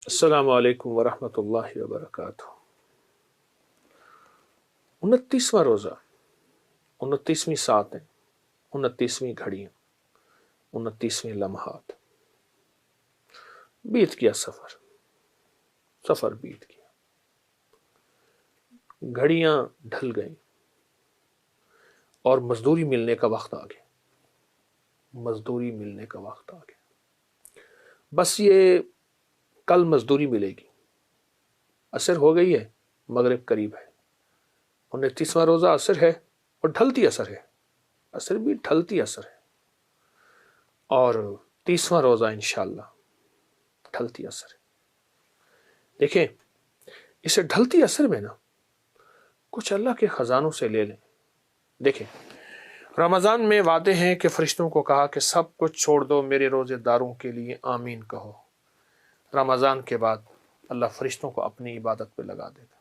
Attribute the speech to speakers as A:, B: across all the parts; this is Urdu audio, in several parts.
A: السلام علیکم ورحمۃ اللہ وبرکاتہ۔ 29واں روزہ، 29ویں ساتیں، 29ویں گھڑیاں، 29ویں لمحات۔ بیت گیا سفر بیت گیا، گھڑیاں ڈھل گئیں اور مزدوری ملنے کا وقت آ گیا۔ مزدوری ملنے کا وقت آ گیا، بس یہ کل مزدوری ملے گی۔ عصر ہو گئی ہے، مغرب قریب ہے، 29واں روزہ عصر ہے اور ڈھلتی عصر ہے، عصر بھی ڈھلتی عصر ہے، اور 30واں روزہ انشاءاللہ ڈھلتی عصر ہے۔ دیکھیں، اسے ڈھلتی عصر میں نا کچھ اللہ کے خزانوں سے لے لیں۔ دیکھیں، رمضان میں وعدے ہیں کہ فرشتوں کو کہا کہ سب کچھ چھوڑ دو میرے روزے داروں کے لیے آمین کہو۔ رمضان کے بعد اللہ فرشتوں کو اپنی عبادت پہ لگا دیتا۔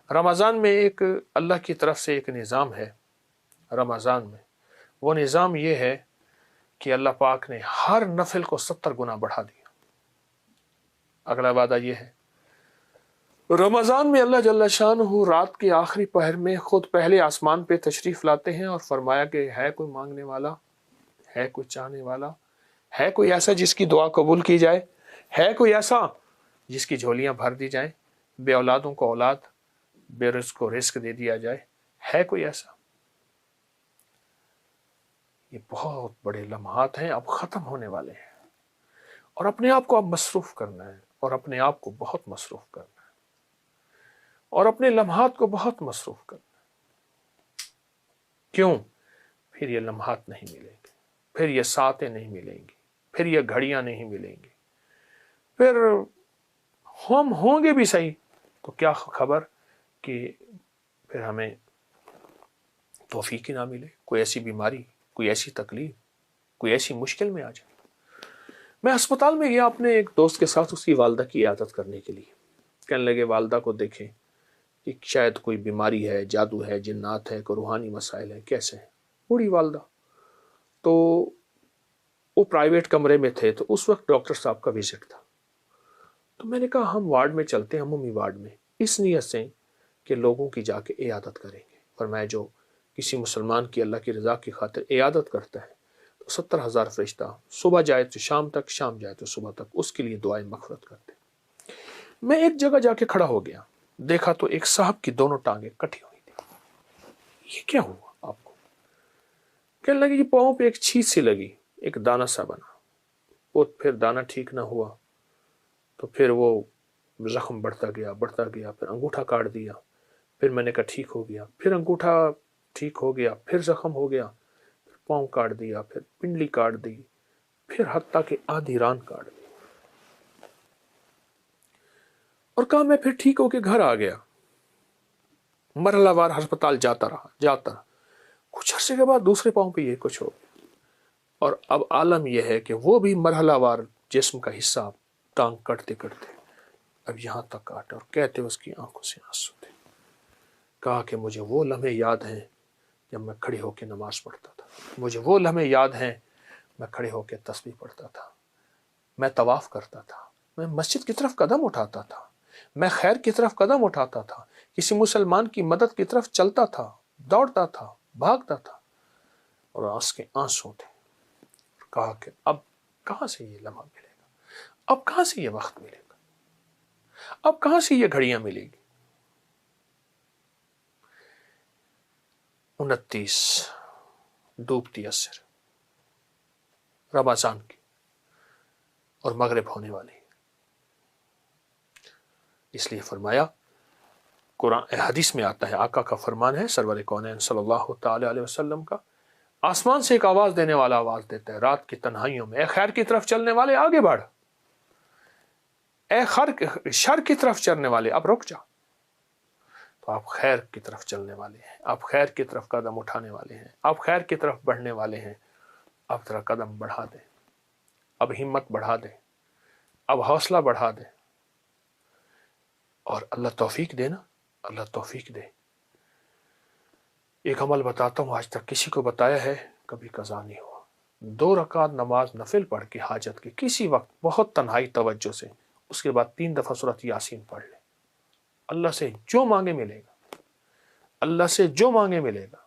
A: رمضان میں ایک اللہ کی طرف سے ایک نظام ہے، رمضان میں وہ نظام یہ ہے کہ اللہ پاک نے ہر نفل کو 70 گنا بڑھا دیا۔ اگلا وعدہ یہ ہے، رمضان میں اللہ جل شانہ رات کے آخری پہر میں خود پہلے آسمان پہ تشریف لاتے ہیں اور فرمایا کہ ہے کوئی مانگنے والا، ہے کوئی چاہنے والا، ہے کوئی ایسا جس کی دعا قبول کی جائے، ہے کوئی ایسا جس کی جھولیاں بھر دی جائیں، بے اولادوں کو اولاد، بے رزق کو رزق دے دیا جائے، ہے کوئی ایسا؟ یہ بہت بڑے لمحات ہیں، اب ختم ہونے والے ہیں، اور اپنے آپ کو اب مصروف کرنا ہے، اور اپنے آپ کو بہت مصروف کرنا ہے، اور اپنے لمحات کو بہت مصروف کرنا ہے۔ کیوں؟ پھر یہ لمحات نہیں ملیں گے، پھر یہ ساعتیں نہیں ملیں گی، پھر یہ گھڑیاں نہیں ملیں گی، پھر ہم ہوں گے بھی صحیح تو کیا خبر کہ پھر ہمیں توفیق ہی نہ ملے، کوئی ایسی بیماری، کوئی ایسی تکلیف، کوئی ایسی مشکل میں آ جائے۔ میں اسپتال میں گیا اپنے ایک دوست کے ساتھ، اس کی والدہ کی عیادت کرنے کے لیے۔ کہنے لگے والدہ کو دیکھیں کہ شاید کوئی بیماری ہے، جادو ہے، جنات ہے، کوئی روحانی مسائل ہے، کیسے ہیں؟ بوڑھی والدہ۔ تو وہ پرائیویٹ کمرے میں تھے، تو اس وقت ڈاکٹر صاحب کا وزٹ تھا۔ تو میں نے کہا ہم وارڈ میں چلتے ہیں، عمومی وارڈ میں، اس نیت سے کہ لوگوں کی جا کے عیادت کریں گے۔ فرمایا جو کسی مسلمان کی اللہ کی رضا کی خاطر عیادت کرتا ہے تو 70,000 فرشتہ صبح جائے تو شام تک، شام جائے تو صبح تک اس کے لیے دعائیں مغفرت کرتے ہیں۔ میں ایک جگہ جا کے کھڑا ہو گیا، دیکھا تو ایک صاحب کی دونوں ٹانگیں کٹی ہوئی تھی۔ یہ کیا ہوا آپ کو؟ کہنے لگے کہ پاؤں پہ ایک چھیت سی لگی، ایک دانہ سا بنا، وہ پھر دانہ ٹھیک نہ ہوا تو پھر وہ زخم بڑھتا گیا، پھر انگوٹھا کاٹ دیا، پھر میں نے کہا ٹھیک ہو گیا، پھر انگوٹھا ٹھیک ہو گیا، پھر زخم ہو گیا، پھر پاؤں کاٹ دیا، پھر پنڈلی کاٹ دی، پھر حتیٰ کہ آدھی ران کاٹ دی، اور کہا میں پھر ٹھیک ہو کے گھر آ گیا۔ مرحلہ وار ہسپتال جاتا رہا۔ کچھ عرصے کے بعد دوسرے پاؤں پہ یہ کچھ ہو گیا، اور اب عالم یہ ہے کہ وہ بھی مرحلہ وار جسم کا حصہ ٹانگ کٹتے اب یہاں تک کاٹا، اور کہتے اس کی آنکھوں سے آنسو تھے۔ کہا کہ مجھے وہ لمحے یاد ہیں جب میں کھڑے ہو کے نماز پڑھتا تھا، مجھے وہ لمحے یاد ہیں میں کھڑے ہو کے تسبیح پڑھتا تھا، میں طواف کرتا تھا، میں مسجد کی طرف قدم اٹھاتا تھا، میں خیر کی طرف قدم اٹھاتا تھا، کسی مسلمان کی مدد کی طرف چلتا تھا، دوڑتا تھا، بھاگتا تھا، اور آنکھ کے آنسو تھے۔ کہا کہ اب کہاں سے یہ لمحہ ملے گا، اب کہاں سے یہ وقت ملے گا، اب کہاں سے یہ گھڑیاں ملے گی؟ 29 ڈوبتی عصر رمضان کی، اور مغرب ہونے والی ہے۔ اس لیے فرمایا، قرآن حدیث میں آتا ہے، آقا کا فرمان ہے سرور کونین صلی اللہ تعالی علیہ وسلم کا، آسمان سے ایک آواز دینے والا آواز دیتا ہے رات کی تنہائیوں میں، اے خیر کی طرف چلنے والے آگے بڑھ، اے شر کی طرف چلنے والے اب رک جا۔ تو آپ خیر کی طرف چلنے والے ہیں، آپ خیر کی طرف قدم اٹھانے والے ہیں، آپ خیر کی طرف بڑھنے والے ہیں، اب ذرا قدم بڑھا دیں، اب ہمت بڑھا دیں، اب حوصلہ بڑھا دیں، اور اللہ توفیق دے نا، اللہ توفیق دے۔ ایک عمل بتاتا ہوں، آج تک کسی کو بتایا ہے، کبھی قضا نہیں ہوا، 2 رکعت نماز نفل پڑھ کے حاجت کی کسی وقت بہت تنہائی توجہ سے، اس کے بعد 3 دفعہ سورۃ یاسین پڑھ لے، اللہ سے جو مانگے ملے گا، اللہ سے جو مانگے ملے گا،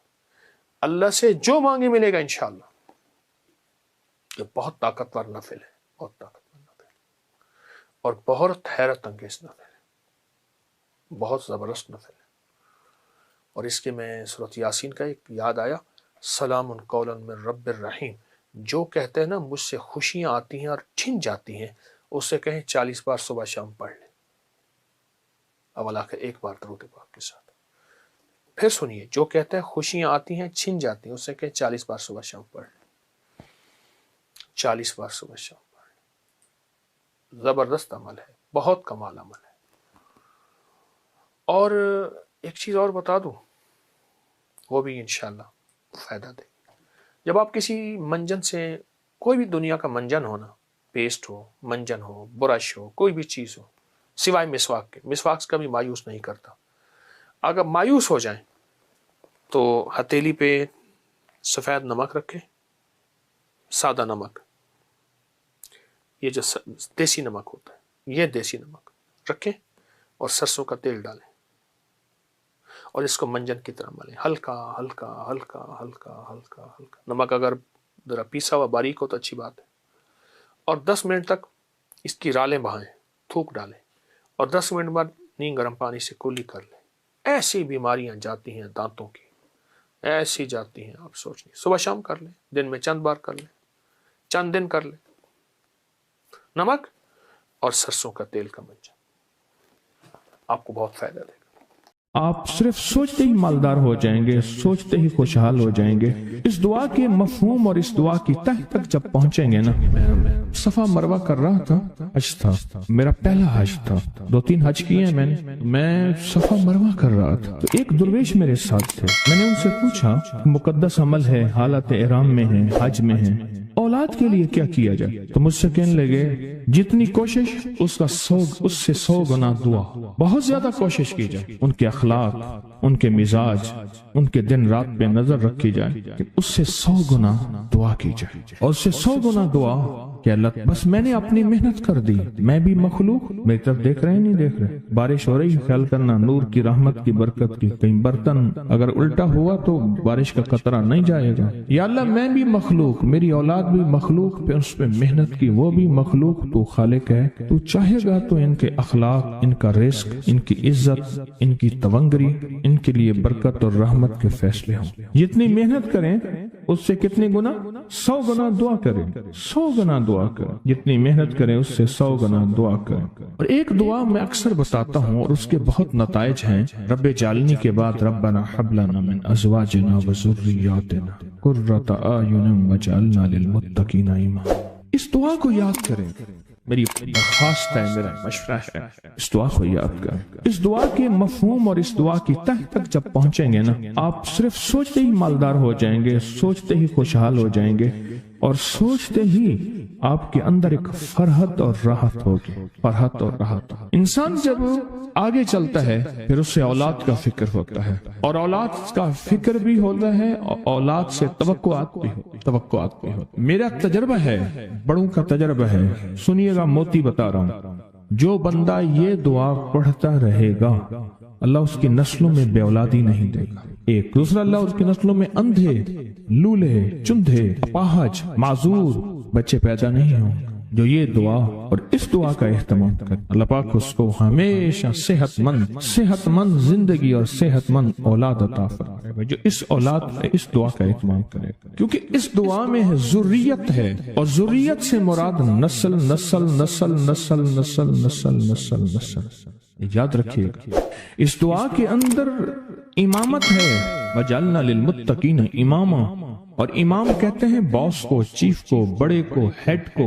A: اللہ سے جو مانگے ملے گا انشاءاللہ۔ یہ بہت طاقتور نفل ہے، بہت طاقتور نفل ہے، اور بہت حیرت انگیز نفل ہے، بہت زبردست نفل ہے۔ اور اس کے میں سورۃ یاسین کا ایک یاد آیا، سلام قولا من رب الرحیم، جو کہتے ہیں نا مجھ سے خوشیاں آتی ہیں اور چھن جاتی ہیں، اس سے کہیں 40 بار صبح شام پڑھ لیں، اولا کہ ایک بار درود پاک کے ساتھ۔ پھر سنیے، جو کہتے ہیں خوشیاں آتی ہیں چھن جاتی ہیں، اس سے کہیں 40 بار صبح شام پڑھ لیں، 40 بار صبح شام پڑھ لیں۔ زبردست عمل ہے، بہت کمال عمل ہے۔ اور ایک چیز اور بتا دوں، وہ بھی انشاءاللہ فائدہ دے گی۔ جب آپ کسی منجن سے، کوئی بھی دنیا کا منجن ہونا، پیسٹ ہو، منجن ہو، برش ہو، کوئی بھی چیز ہو، سوائے مسواک کے، مسواک کبھی مایوس نہیں کرتا۔ اگر مایوس ہو جائیں تو ہتھیلی پہ سفید نمک رکھیں، سادہ نمک، یہ جو دیسی نمک ہوتا ہے، یہ دیسی نمک رکھیں، اور سرسوں کا تیل ڈالیں، اور اس کو منجن کی طرح ملیں، ہلکا ہلکا ہلکا ہلکا ہلکا ہلکا۔ نمک اگر ذرا پیسا ہوا باریک ہو تو اچھی بات ہے۔ اور 10 منٹ تک اس کی رالیں بہائیں، تھوک ڈالیں، اور 10 منٹ بعد نیم گرم پانی سے کلی کر لیں۔ ایسی بیماریاں جاتی ہیں دانتوں کی، ایسی جاتی ہیں آپ سوچ نہیں۔ صبح شام کر لیں، دن میں چند بار کر لیں، چند دن کر لیں، نمک اور سرسوں کا تیل کا منجن، آپ کو بہت فائدہ دے گا۔
B: آپ صرف سوچتے ہی مالدار ہو جائیں گے، سوچتے ہی خوشحال ہو جائیں گے۔ اس دعا کے مفہوم اور اس دعا کی تہ تک جب پہنچیں گے نا، صفا مروہ کر رہا تھا، حج تھا، میرا پہلا حج تھا، 2-3 حج کیے ہیں میں صفا مروہ کر رہا تھا، تو ایک درویش میرے ساتھ تھے۔ میں نے ان سے پوچھا، مقدس عمل ہے، حالت احرام میں ہیں، حج میں ہیں، اولاد کے لیے کیا کیا جائے؟ تو مجھ سے کہنے لگے، جتنی کوشش اس سے 100 گنا دعا، بہت زیادہ کوشش کی جائے، ان کے اخلاق، ان کے مزاج، ان کے دن رات پہ نظر رکھی جائے، کہ اس سے 100 گنا دعا کی جائے، اور اس سے 100 گنا دعا کہ اللہ، بس میں نے اپنی محنت کر دی، میں بھی مخلوق، میری طرف دیکھ رہے ہیں نہیں دیکھ رہے، بارش ہو رہی، خیال کرنا نور کی رحمت کی برکت کی، کہیں برتن اگر الٹا ہوا تو بارش کا قطرہ نہیں جائے گا۔ یا اللہ میں بھی مخلوق، میری اولاد بھی مخلوق، پہ اس پہ محنت کی، وہ بھی مخلوق، تو خالق ہے، تو چاہے گا تو ان کے اخلاق، ان کا رزق، ان کی عزت، ان کی تونگری، ان کے لیے برکت اور رحمت کے فیصلے ہوں۔ جتنی محنت کریں اس سے کتنے گنا؟ 100 گنا دعا کریں، 100 گنا دعا کریں، جتنی محنت کریں اس سے 100 گنا دعا کریں۔ اور ایک دعا میں اکثر بتاتا ہوں اور اس کے بہت نتائج ہیں، رب جعلنی کے بعد ربنا حب لنا من ازواجنا وذریاتنا قرۃ اعین واجعلنا للمتقین اماما۔ اس دعا کو یاد کریں، میری درخواست ہے، میرا مشورہ ہے، اس دعا کو یاد کریں۔ اس دعا کے مفہوم اور اس دعا کی تہ تک جب پہنچیں گے نا، آپ صرف سوچتے ہی مالدار ہو جائیں گے، سوچتے ہی خوشحال ہو جائیں گے، اور سوچتے ہی آپ کے اندر ایک فرحت اور راحت ہوگی، فرحت اور راحت۔ انسان جب آگے چلتا ہے پھر اس سے اولاد کا فکر ہوتا ہے، اور اولاد کا فکر بھی ہوتا ہے، اور اولاد سے توقعات بھی ہوتی۔ میرا تجربہ ہے، بڑوں کا تجربہ ہے، سنیے گا، موتی بتا رہا ہوں۔ جو بندہ یہ دعا پڑھتا رہے گا، اللہ اس کی نسلوں میں بے اولادی نہیں دے گا۔ ایک دوسرا، اللہ اس کی نسلوں میں اندھے، لولے، چندھے، اپاہج، معذور بچے پیدا نہیں ہوں۔ جو یہ دعا اور اس دعا کا اہتمام کرے، اللہ پاک اس کو ہمیشہ صحت مند زندگی اور صحت مند اولاد عطا فرمائے، جو اس اولاد اس دعا کا اہتمام کرے، کیونکہ اس دعا میں ذریت ہے، اور ذریت سے مراد نسل نسل نسل نسل نسل نسل نسل نسل۔ یاد رکھیے گا، اس دعا کے اندر امامت ہے، وجعلنا للمتقین اماما، اور امام کہتے ہیں باس کو، چیف کو، بڑے کو، ہیڈ کو،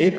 A: 1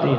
A: 3,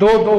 A: 2-2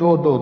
A: 2-2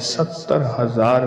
A: 70,000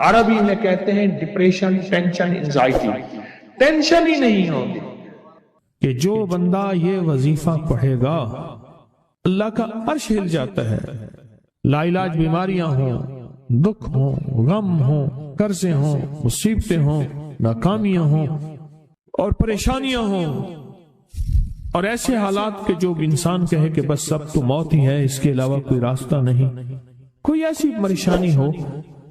A: عربی میں کہتے ہیں ڈپریشن، ٹینشن، انزائٹی، ٹینشن ہی نہیں ہوگی
B: کہ جو بندہ یہ وظیفہ پڑھے گا اللہ کا عرش ہل جاتا ہے، لا علاج بیماریاں ہوں، دکھ ہوں، غم ہوں، قرضے ہوں، مصیبتیں ہوں، ناکامیاں ہوں اور پریشانیاں ہوں اور ایسے حالات کہ جو انسان کہے کہ بس سب تو موت ہی ہے، اس کے علاوہ کوئی راستہ نہیں، کوئی ایسی پریشانی ہو،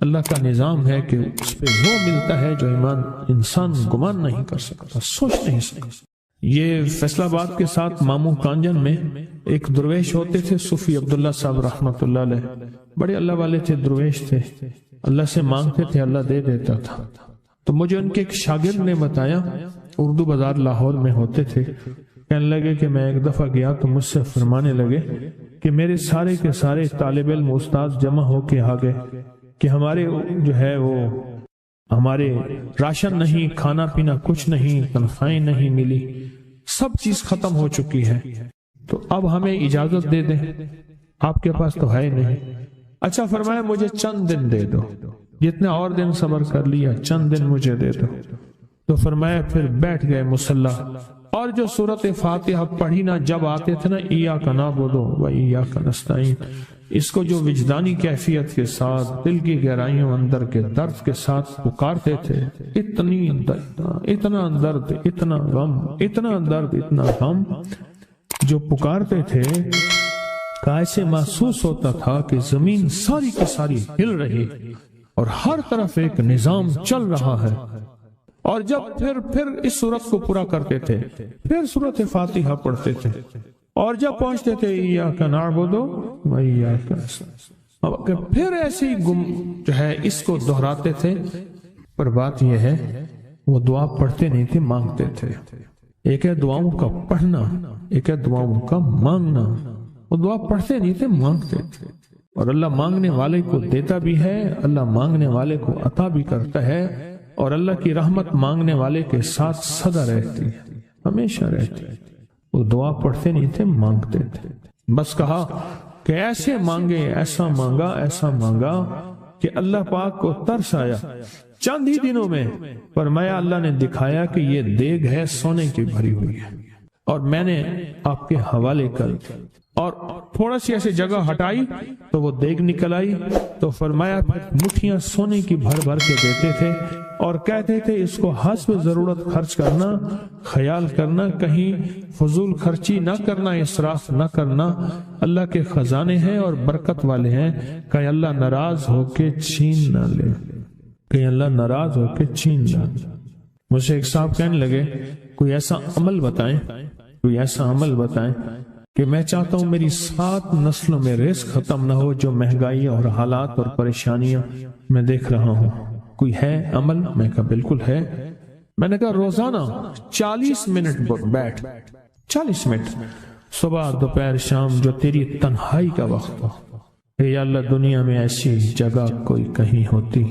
B: اللہ کا نظام ہے کہ اس پہ وہ ملتا ہے جو انسان گمان نہیں کر سکتا، سوچ نہیں سکتا۔ یہ فیصلہ آباد کے ساتھ ماموں کانجن میں ایک درویش ہوتے تھے، صوفی عبداللہ صاحب رحمۃ اللہ علیہ، بڑے اللہ والے تھے، درویش تھے، اللہ سے مانگتے تھے، اللہ دے دیتا تھا۔ تو مجھے ان کے ایک شاگرد نے بتایا، اردو بازار لاہور میں ہوتے تھے، کہنے لگے کہ میں ایک دفعہ گیا تو مجھ سے فرمانے لگے کہ میرے سارے کے سارے طالب علم استاد جمع ہو کے آ گئے کہ ہمارے جو ہے وہ ہمارے راشن نہیں، کھانا پینا کچھ نہیں، تنخواہیں نہیں ملی، سب چیز ختم ہو چکی ہے، تو اب ہمیں اجازت دے دیں، آپ کے پاس تو ہے نہیں۔ اچھا فرمایا مجھے چند دن دے دو، جتنے اور دن صبر کر لیا، چند دن مجھے دے دو۔ تو فرمایا پھر بیٹھ گئے مصلی اور جو سورۃ فاتحہ پڑھی نا جب آتے تھے نا، ایاک نعبد و ایاک نستعین، اس کو جو وجدانی کیفیت کے ساتھ دل کی گہرائیوں اندر کے درد کے ساتھ پکارتے تھے، اتنا درد، اتنا غم، اتنا درد، اتنا غم جو پکارتے تھے کہ ایسے محسوس ہوتا تھا کہ زمین ساری کی ساری ہل رہی اور ہر طرف ایک نظام چل رہا ہے۔ اور جب پھر اس صورت کو پورا کرتے تھے، پھر سورۃ فاتحہ پڑھتے تھے، اور جب پہنچتے تھے ایاک نعبد و ایاک نستعین، پھر ایسے ہی جو ہے اس کو دہراتے تھے۔ پر بات یہ ہے وہ دعا پڑھتے نہیں تھے، مانگتے تھے۔ ایک ہے دعاؤں کا پڑھنا، ایک ہے دعاؤں کا مانگنا۔ وہ دعا پڑھتے نہیں تھے، مانگتے تھے، اور اللہ مانگنے والے کو دیتا بھی ہے، اللہ مانگنے والے کو عطا بھی کرتا ہے، اور اللہ کی رحمت مانگنے والے کے ساتھ سدا رہتی ہے، ہمیشہ رہتی ہے۔ وہ دعا پڑھتے نہیں تھے، مانگتے تھے۔ بس کہا کہ ایسے مانگے، ایسا مانگا، ایسا مانگا کہ اللہ پاک کو ترس آیا۔ چند ہی دنوں میں فرمایا اللہ نے دکھایا کہ یہ دیگ ہے، سونے کی بھری ہوئی ہے، اور میں نے آپ کے حوالے کر دی، اور تھوڑا سی ایسے جگہ ہٹائی تو وہ دیگ نکل آئی۔ تو فرمایا پھر مٹھیاں سونے کی بھر بھر کے دیتے تھے اور کہتے تھے اس کو حسب ضرورت خرچ کرنا، خیال کرنا، کہیں فضول خرچی نہ کرنا، اسراف نہ کرنا، اللہ کے خزانے ہیں اور برکت والے ہیں، کہیں اللہ ناراض ہو کے چھین نہ لے، کہیں اللہ ناراض ہو کے چھین نہ لے۔ مجھے ایک صاحب کہنے لگے کوئی ایسا عمل بتائیں، کوئی ایسا عمل بتائیں کہ میں چاہتا ہوں میری 7 نسلوں میں رزق ختم نہ ہو، جو مہنگائی اور حالات اور پریشانیاں میں دیکھ رہا ہوں، کوئی ہے عمل؟ میں کہا بالکل ہے۔ میں نے کہا روزانہ 40 منٹ بیٹھ، 40 منٹ صبح دوپہر شام، جو تیری تنہائی کا وقت ہو، یا اللہ دنیا میں ایسی جگہ کوئی کہیں ہوتی،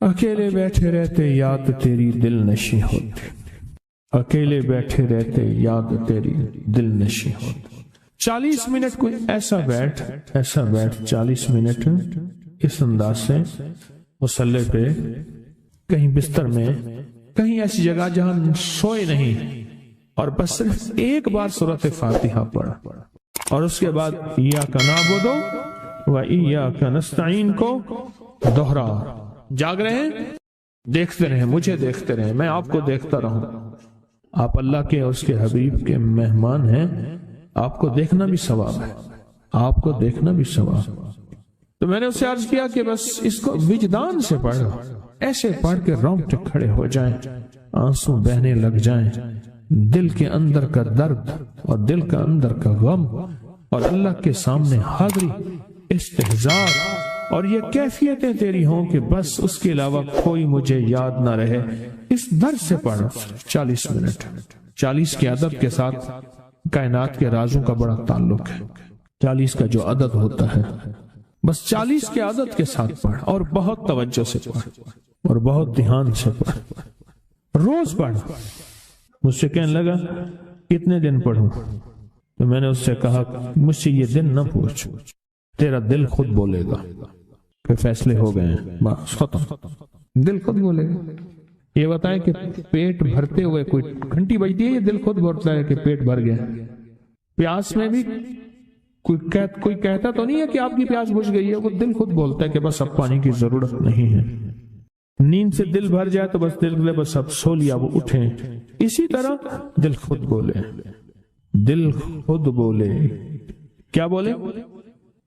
B: اکیلے بیٹھے رہتے یاد تیری دل نشی ہوتی، اکیلے بیٹھے رہتے یاد تیری دل نشی ہوتی۔ 40 منٹ کوئی ایسا بیٹھ 40 منٹ اس انداز سے مصلی پہ، کہیں بستر میں، کہیں ایسی جگہ جہاں سوئے نہیں، اور بس صرف ایک بار سورۃ فاتحہ پڑھا، اور اس کے بعد ایاک نعبد و ایاک نستعین کو دوہرا۔ جاگ رہے ہیں، دیکھتے رہیں، مجھے دیکھتے رہیں، میں آپ کو دیکھتا رہوں۔ آپ اللہ کے اور اس کے حبیب کے مہمان ہیں، آپ کو دیکھنا بھی ثواب ہے، آپ کو دیکھنا بھی ثواب ہے۔ تو میں نے اسے عرض کیا کہ بس اس کو وجدان سے پڑھو، ایسے پڑھ کے رونگٹے کھڑے ہو جائیں، آنسو بہنے لگ جائیں، دل کے اندر کا درد اور دل کا اندر کا غم اور اللہ کے سامنے حاضری، استحضار، اور یہ کیفیتیں تیری ہوں کہ بس اس کے علاوہ کوئی مجھے یاد نہ رہے۔ اس درد سے پڑھو 40 منٹ۔ 40 کے عدد کے ساتھ کائنات کے رازوں کا بڑا تعلق ہے۔ 40 کا جو عدد ہوتا ہے، بس 40 کے عدد کے ساتھ پڑھ، اور بہت توجہ سے پڑھ، اور بہت دھیان سے پڑھ، روز پڑھ۔ مجھ سے کہنے لگا کتنے دن پڑھوں؟ تو میں نے اس سے کہا مجھ سے یہ دن نہ پوچھ، تیرا دل خود بولے گا کہ فیصلے ہو گئے ہیں، بس ختم، دل خود بولے گا۔ یہ بتائیں کہ پیٹ بھرتے ہوئے کوئی گھنٹی بجتی ہے، یہ دل خود بولتا ہے کہ پیٹ بھر گیا۔ پیاس میں بھی کوئی کہتا تو نہیں ہے کہ آپ کی پیاس بجھ گئی ہے، وہ دل خود بولتا ہے کہ بس اب پانی کی ضرورت نہیں ہے۔ نیند سے دل بھر جائے تو بس دل بولے بس اب سو لیا، وہ اٹھیں۔ اسی طرح دل خود بولے، دل خود بولے، کیا بولے؟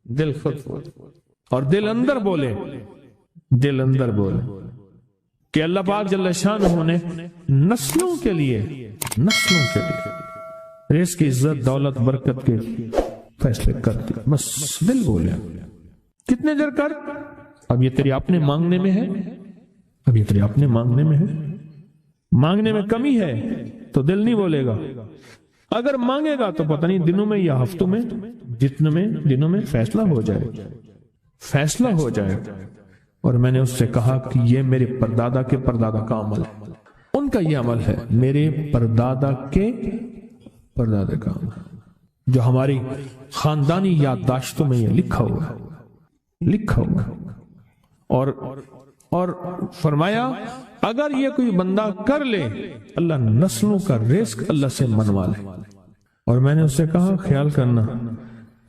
B: دل خود بولے، اور دل اندر بولے، دل اندر بولے کہ اللہ پاک جل شانہ نے نسلوں کے لیے رزق کی عزت، دولت، برکت کے فیصلے کر دی، بس دل بولے۔ کتنے دیر کر، اب یہ تیری اپنے مانگنے میں ہے، اب یہ تیری اپنے مانگنے میں ہے، مانگنے میں کمی ہے تو دل نہیں بولے گا، اگر مانگے گا تو پتہ نہیں دنوں میں یا ہفتوں میں، جتنے دنوں میں فیصلہ ہو جائے۔ اور میں نے اس سے کہا کہ یہ میرے پردادا کے پردادا کا عمل ہے، ان کا یہ عمل ہے، میرے پردادا کے پردادا کا عمل، جو ہماری خاندانی یادداشتوں میں یہ لکھا ہوا ہے۔ اور فرمایا اگر یہ کوئی بندہ کر لے، اللہ نسلوں کا رزق اللہ سے منوا لے۔ اور میں نے اس سے کہا خیال کرنا،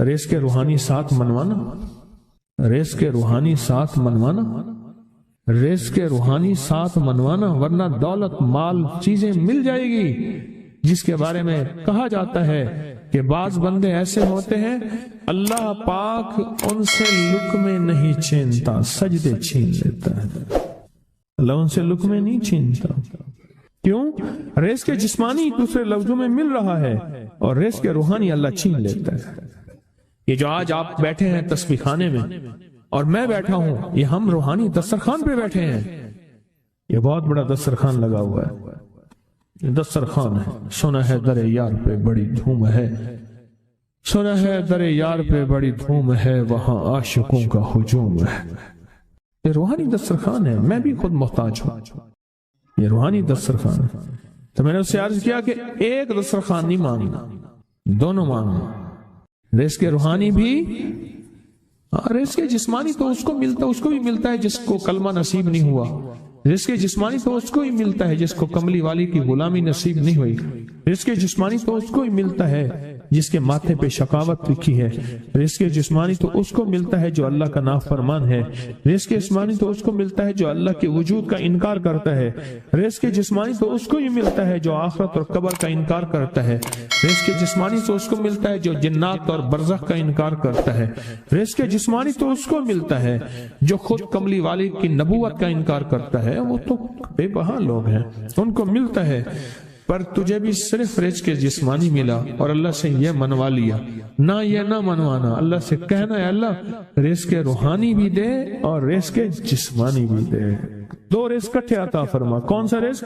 B: رزق کے روحانی ساتھ منوانا، رزق کے روحانی ساتھ منوانا، رزق کے روحانی ساتھ منوانا، ورنہ دولت، مال، چیزیں مل جائے گی جس کے بارے میں کہا جاتا ہے کہ بعض بندے ایسے ہوتے ہیں اللہ پاک ان سے لقمے نہیں چھینتا، سجدے چھین لیتا ہے۔ اللہ ان سے لقمے نہیں چھینتا، کیوں؟ رزق جسمانی دوسرے لفظوں میں مل رہا ہے، اور رزق روحانی اللہ چھین لیتا ہے۔ یہ جو آج آپ بیٹھے ہیں تسبیح خانے میں اور میں بیٹھا ہوں، یہ ہم روحانی دسترخوان پہ بیٹھے ہیں۔ یہ بہت بڑا دسترخوان لگا ہوا ہے، دسترخوان ہے، سنا ہے در یار پہ بڑی دھوم ہے، سنا ہے در یار پہ بڑی دھوم ہے، وہاں عاشقوں کا ہجوم ہے۔ یہ روحانی دسترخوان ہے، میں بھی خود محتاج ہوں، یہ روحانی دسترخوان ہے۔ تو میں نے اس سے عرض کیا کہ ایک دسترخوان نہیں مانگنا، دونوں مانگنا، رزق روحانی بھی، رزق جسمانی تو اس کو بھی ملتا ہے جس کو کلمہ نصیب نہیں ہوا، رزق جسمانی تو اس کو ہی ملتا ہے جس کو کملی والی کی غلامی نصیب نہیں ہوئی، رزق جسمانی تو اس کو ہی ملتا ہے جس کے ماتھے پہ شقاوت لکھی ہے، رزق جسمانی تو اس کو ملتا ہے جو اللہ کا نافرمان ہے، رزق جسمانی تو اس کو ملتا ہے جو اللہ کے وجود کا انکار کرتا ہے، رزق جسمانی تو اس کو ہی ملتا ہے جو آخرت اور قبر کا انکار کرتا ہے، رزق جسمانی تو اس کو ملتا ہے جو جنات اور برزخ کا انکار کرتا ہے، رزق جسمانی تو اس کو ملتا ہے جو خود کملی والی کی نبوت کا انکار کرتا ہے، وہ تو بے بہا لوگ ہیں، ان کو ملتا ہے۔ پر تجھے بھی صرف رزق جسمانی ملا اور اللہ سے یہ منوا لیا، نہ یہ نہ منوانا، اللہ سے کہنا ہے اللہ رزق روحانی بھی دے اور رزق جسمانی بھی دے، دو رزق اکٹھے عطا فرما، کون سا رزق؟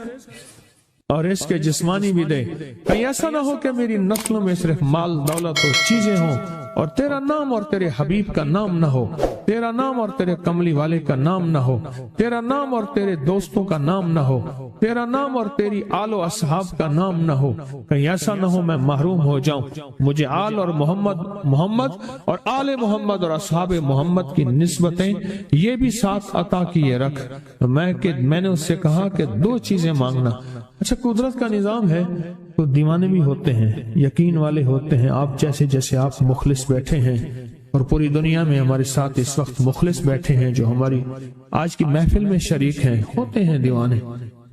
B: اور رزق جسمانی بھی دے۔ کہیں ایسا نہ ہو کہ میری نسلوں میں صرف مال، دولت اور چیزیں ہوں اور تیرا نام اور تیرے حبیب کا نام نہ ہو، تیرا نام اور تیرے کملی والے کا نام نہ ہو، تیرا نام اور تیرے دوستوں کا نام نہ ہو، تیرا نام اور تیری آل و اصحاب کا نام نہ ہو، کہیں ایسا نہ ہو میں محروم ہو جاؤں۔ مجھے آل اور محمد اور آل محمد اور اصحاب محمد کی نسبتیں یہ بھی ساتھ عطا کیے رکھ۔ میں نے اس سے کہا کہ دو چیزیں مانگنا۔ اچھا قدرت کا نظام ہے، تو دیوانے بھی ہوتے ہیں، یقین والے ہوتے ہیں، آپ جیسے آپ مخلص بیٹھے ہیں، اور پوری دنیا میں ہمارے ساتھ اس وقت مخلص بیٹھے ہیں جو ہماری آج کی محفل میں شریک ہیں، ہوتے ہیں دیوانے۔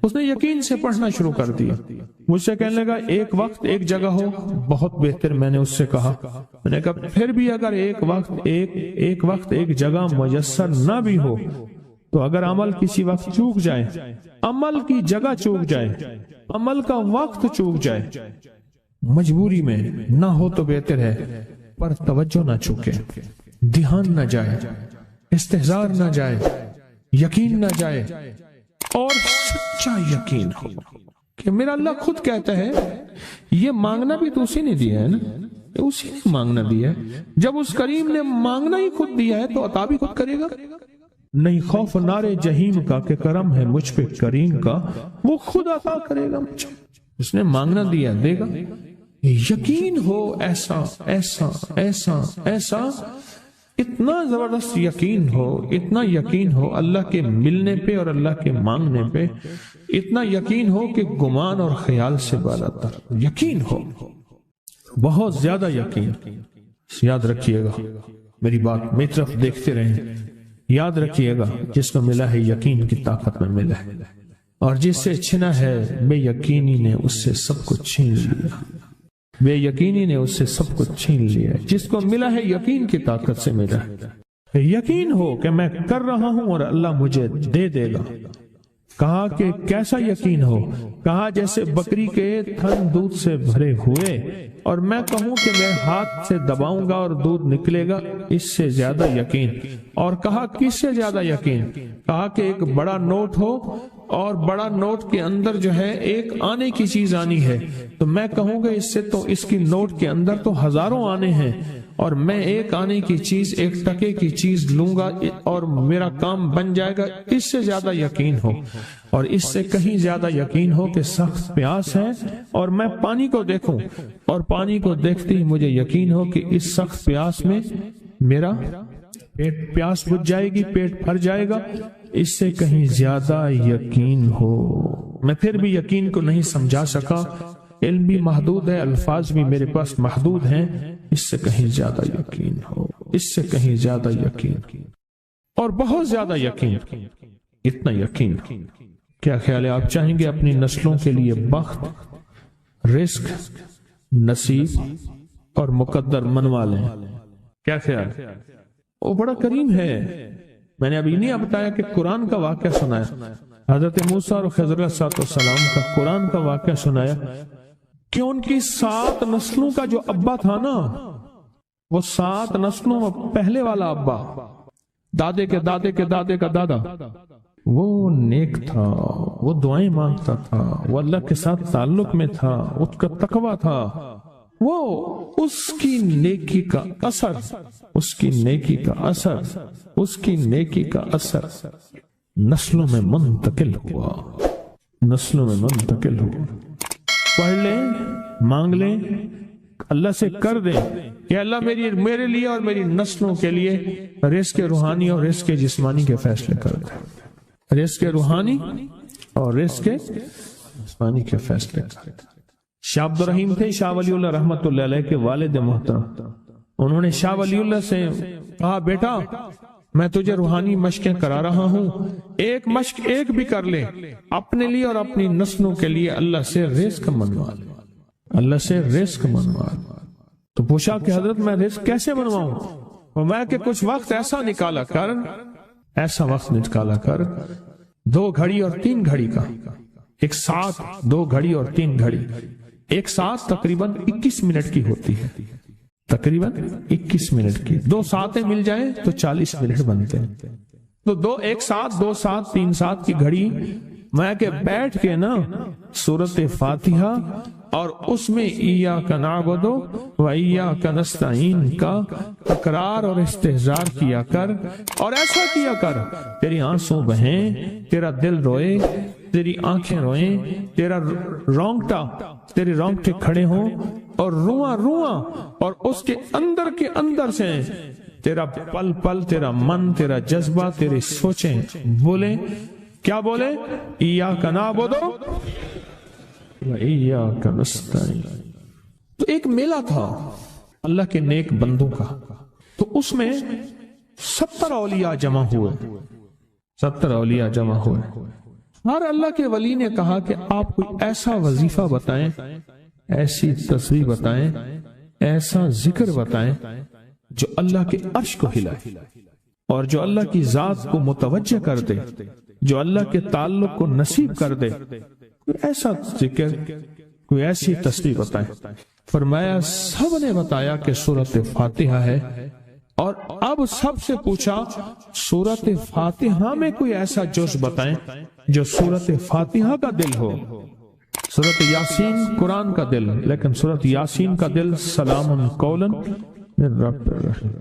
B: اس نے یقین سے پڑھنا شروع کر دیا، مجھ سے کہنے لگا ایک وقت ایک جگہ ہو بہت بہتر۔ میں نے اس سے کہا، میں نے کہا پھر بھی اگر ایک وقت ایک جگہ میسر نہ بھی ہو تو اگر عمل کسی وقت چوک جائے، عمل کی جگہ چوک جائے، عمل کا وقت چوک جائے، مجبوری میں نہ ہو تو بہتر ہے، پر توجہ نہ چوکے، دھیان نہ جائے، استحضار نہ جائے، یقین نہ جائے، اور سچا یقین ہو کہ میرا اللہ خود کہتا ہے یہ مانگنا بھی تو اسی نے دیا ہے نا، اسی نے مانگنا دیا ہے۔ جب اس کریم نے مانگنا ہی خود دیا ہے تو عطا بھی خود کرے گا۔ نہیں خوف نارے جہیم کا کہ کرم ہے مجھ پہ کریم کا، وہ خود عطا کرے گا مجھے، اس نے مانگنا دیا دے گا۔ یقین ہو ایسا ایسا ایسا ایسا اتنا زبردست یقین ہو، اتنا یقین ہو اللہ کے ملنے پہ اور اللہ کے مانگنے پہ، اتنا یقین ہو کہ گمان اور خیال سے بالا تر یقین ہو، بہت زیادہ یقین۔ یاد رکھیے گا میری بات، میری طرف دیکھتے رہیں، یاد رکھیے گا جس کو ملا ہے یقین کی طاقت میں ملا ہے، اور جس سے چھنا ہے بے یقینی نے اس سے سب کچھ چھین لیا، بے یقینی نے اس سے سب کچھ چھین لیا۔ جس کو ملا ہے یقین کی طاقت سے ملا ہے، یقین ہو کہ میں کر رہا ہوں اور اللہ مجھے دے دے گا۔ کہا کہ کیسا یقین ہو؟ کہا جیسے بکری کے تھن دودھ سے بھرے ہوئے اور میں کہوں کہ میں ہاتھ سے دباؤں گا اور دودھ نکلے گا، اس سے زیادہ یقین۔ اور کہا کس سے زیادہ یقین؟ کہا کہ ایک بڑا نوٹ ہو اور بڑا نوٹ کے اندر جو ہے ایک آنے کی چیز آنی ہے، تو میں کہوں گا اس سے تو اس کی نوٹ کے اندر تو ہزاروں آنے ہیں، اور میں ایک آنے کی چیز، ایک ٹکے کی چیز لوں گا اور میرا کام بن جائے گا۔ اس سے زیادہ یقین ہو، اور اس سے کہیں زیادہ یقین ہو کہ سخت پیاس ہے اور میں پانی کو دیکھوں، اور پانی کو دیکھتے ہی مجھے یقین ہو کہ اس سخت پیاس میں میرا پیاس بجھ جائے گی، پیٹ بھر جائے گا۔ اس سے کہیں زیادہ یقین ہو۔ میں پھر بھی یقین کو نہیں سمجھا سکا، علم بھی محدود ہے، الفاظ بھی میرے پاس محدود ہیں۔ اس سے کہیں زیادہ یقین ہو، اس سے کہیں زیادہ یقین، اور بہت زیادہ یقین، اتنا یقین۔ کیا خیال ہے؟ آپ چاہیں گے اپنی نسلوں کے لیے بخت، رزق، نصیب اور مقدر منوا لیں؟ کیا خیال؟ وہ بڑا کریم ہے۔ میں نے ابھی نہیں بتایا کہ قرآن کا واقعہ سنایا، حضرت موسیٰ اور خضر علیہ السلام کا قرآن کا واقعہ سنایا کہ ان کی 7 نسلوں کا جو ابا تھا نا، وہ 7 نسلوں میں پہلے والا ابا، دادے کے دادے کے دادے کا دادا، وہ نیک تھا، وہ دعائیں مانگتا تھا، وہ اللہ کے ساتھ تعلق میں تھا، اس کا تقوی تھا، وہ اس کی نیکی کا اثر، اس کی نیکی کا اثر، اس کی نیکی کا اثر نسلوں میں منتقل ہوا، نسلوں میں منتقل ہوا۔ پڑھ لیں، مانگ لیں، اللہ سے کر دیں کہ اللہ میرے لیے اور میری نسلوں کے لیے رزق روحانی اور رزق جسمانی کے فیصلے کر دیں، رزق روحانی اور رزق جسمانی کے فیصلے کر دیں۔ شاہ عبد الرحیم تھے شاہ ولی اللہ رحمت اللہ علیہ کے والد محترم۔ انہوں نے شاہ ولی اللہ سے کہا، بیٹا میں تجھے روحانی مشقیں کرا رہا ہوں، ایک مشق ایک بھی کر لے، اپنے لیے اور اپنی نسلوں کے لیے اللہ سے رزق منوا لے، اللہ سے رزق منوا لے۔ تو پوچھا کہ حضرت میں رزق کیسے منواؤں؟ فرمایا کہ کچھ وقت ایسا نکالا کر، ایسا وقت نکالا کر 2 گھڑی اور 3 گھڑی کا، ایک ساتھ 2 گھڑی اور 3 گھڑی، ایک ساتھ تقریباً 21 منٹ کی ہوتی ہے، تقریباً 21 منٹ کی، 2 ساتیں مل جائیں تو 40 منٹ بنتے ہیں، تو ایک ساتھ 2 ساتھ 3 ساتھ کی گھڑی میں کہ بیٹھ کے نا سورۃ فاتحہ اور اس میں ایاک نعبد و ایاک نستعین کا تکرار اور استحضار کیا کر، اور ایسا کیا کر تیری آنسوں بہیں، تیرا دل روئے، تیری آنکھیں روئیں، تیرے رونگٹے کھڑے ہوں اور رواں رواں، اور اس کے اندر سے تیرا پل پل، تیرا من، تیرا جذبہ، تیری سوچیں بولیں، کیا بولیں؟ ایاک نعبد و ایاک نستعین۔ تو ایک میلہ تھا اللہ کے نیک بندوں کا، تو اس میں 70 اولیاء جمع ہوئے، 70 اولیاء جمع ہوئے۔ ہر اللہ کے ولی نے کہا کہ آپ کوئی ایسا وظیفہ بتائیں، ایسی تسبیح بتائیں، ایسا ذکر بتائیں جو اللہ کے عرش کو ہلائے اور جو اللہ کی ذات کو متوجہ کر دے، جو اللہ کے تعلق کو نصیب کر دے، کوئی ایسا ذکر، کوئی ایسی تسبیح بتائیں۔ فرمایا سب نے بتایا کہ سورۃ فاتحہ ہے، اور اب سب سے پوچھا سورۃ فاتحہ میں کوئی ایسا جز بتائیں جو سورۃ فاتحہ کا دل ہو۔ سورۃ یاسین قرآن کا دل، لیکن سورۃ یاسین کا دل سلام قولا من رب الرحیم۔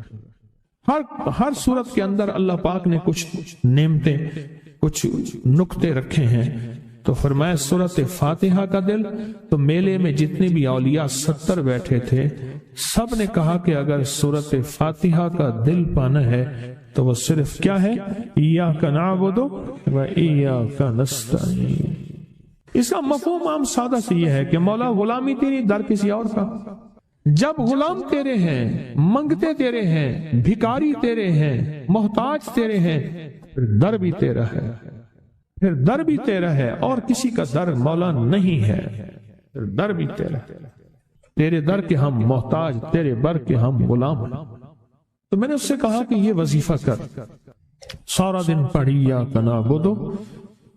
B: ہر سورت کے اندر اللہ پاک نے کچھ نعمتیں، کچھ نکتے رکھے ہیں تو فرمایا سورت فاتحہ کا دل. تو میلے میں جتنے بھی اولیاء 70 بیٹھے تھے سب نے کہا کہ اگر سورت فاتحہ کا دل پانا ہے تو وہ صرف کیا ہے؟ ایاک نعبد و ایاک نستعین. اس کا مفہوم عام سادہ سے یہ ہے کہ مولا غلامی تیری در کسی اور کا. جب غلام تیرے ہیں، منگتے تیرے ہیں، بھکاری تیرے ہیں، محتاج تیرے ہیں، پھر در بھی تیرا ہے، پھر در بھی تیرا ہے، اور کسی کا در مولا نہیں ہے. پھر در بھی تیرا ہے، تیرے در کے ہم محتاج، تیرے بر کے ہم غلام ہیں. تو میں نے اس سے کہا کہ یہ وظیفہ کر، سارا دن پڑھی ایاک نعبد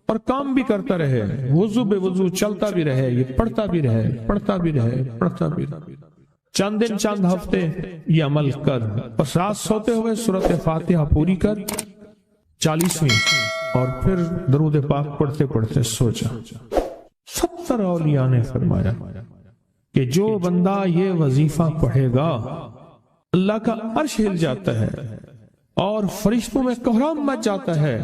B: اور کام بھی کرتا رہے، وضو بے وضو چلتا بھی رہے، یہ پڑھتا بھی رہے، پڑھتا بھی رہے، پڑھتا بھی رہے. چند دن چند ہفتے یہ عمل کر، بس رات سوتے ہوئے سورت فاتحہ پوری کر 40ویں، اور پھر درود پاک پڑھتے پڑھتے سو جا. 70 اولیاء نے فرمایا کہ جو بندہ یہ وظیفہ پڑھے گا اللہ کا عرش ہل جاتا ہے اور فرشتوں میں کوہرام مچ جاتا ہے،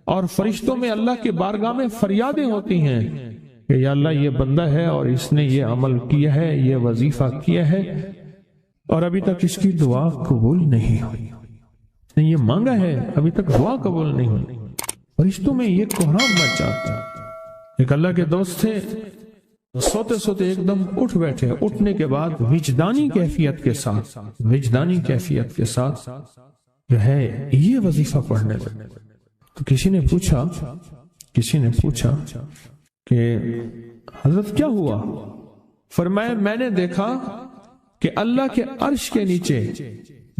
B: اور فرشتوں میں اللہ کے بارگاہ میں فریادیں ہوتی ہیں کہ یا اللہ یہ بندہ ہے اور اس نے یہ عمل کیا ہے، یہ وظیفہ کیا ہے، اور ابھی تک اس کی دعا قبول نہیں ہوئی، اس نے یہ مانگا ہے ابھی تک دعا قبول نہیں ہوئی. فرشتوں میں یہ کوہرام مچ جاتا ہے. ایک اللہ کے دوست تھے، سوتے سوتے ایک دم اٹھ بیٹھے. اٹھنے کے بعد وجدانی کیفیت کے ساتھ جو ہے یہ وظیفہ پڑھنے لگے. تو کسی نے پوچھا کہ حضرت کیا ہوا؟ فرمایا میں نے دیکھا کہ اللہ کے عرش کے نیچے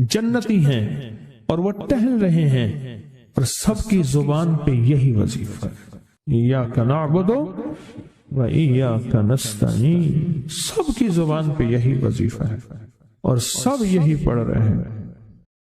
B: جنتی ہیں اور وہ ٹہل رہے ہیں، اور سب کی زبان پہ یہی وظیفہ ہے، ایاک نعبد و ایاک نستعین. سب کی زبان پہ یہی وظیفہ ہے اور سب یہی پڑھ رہے ہیں.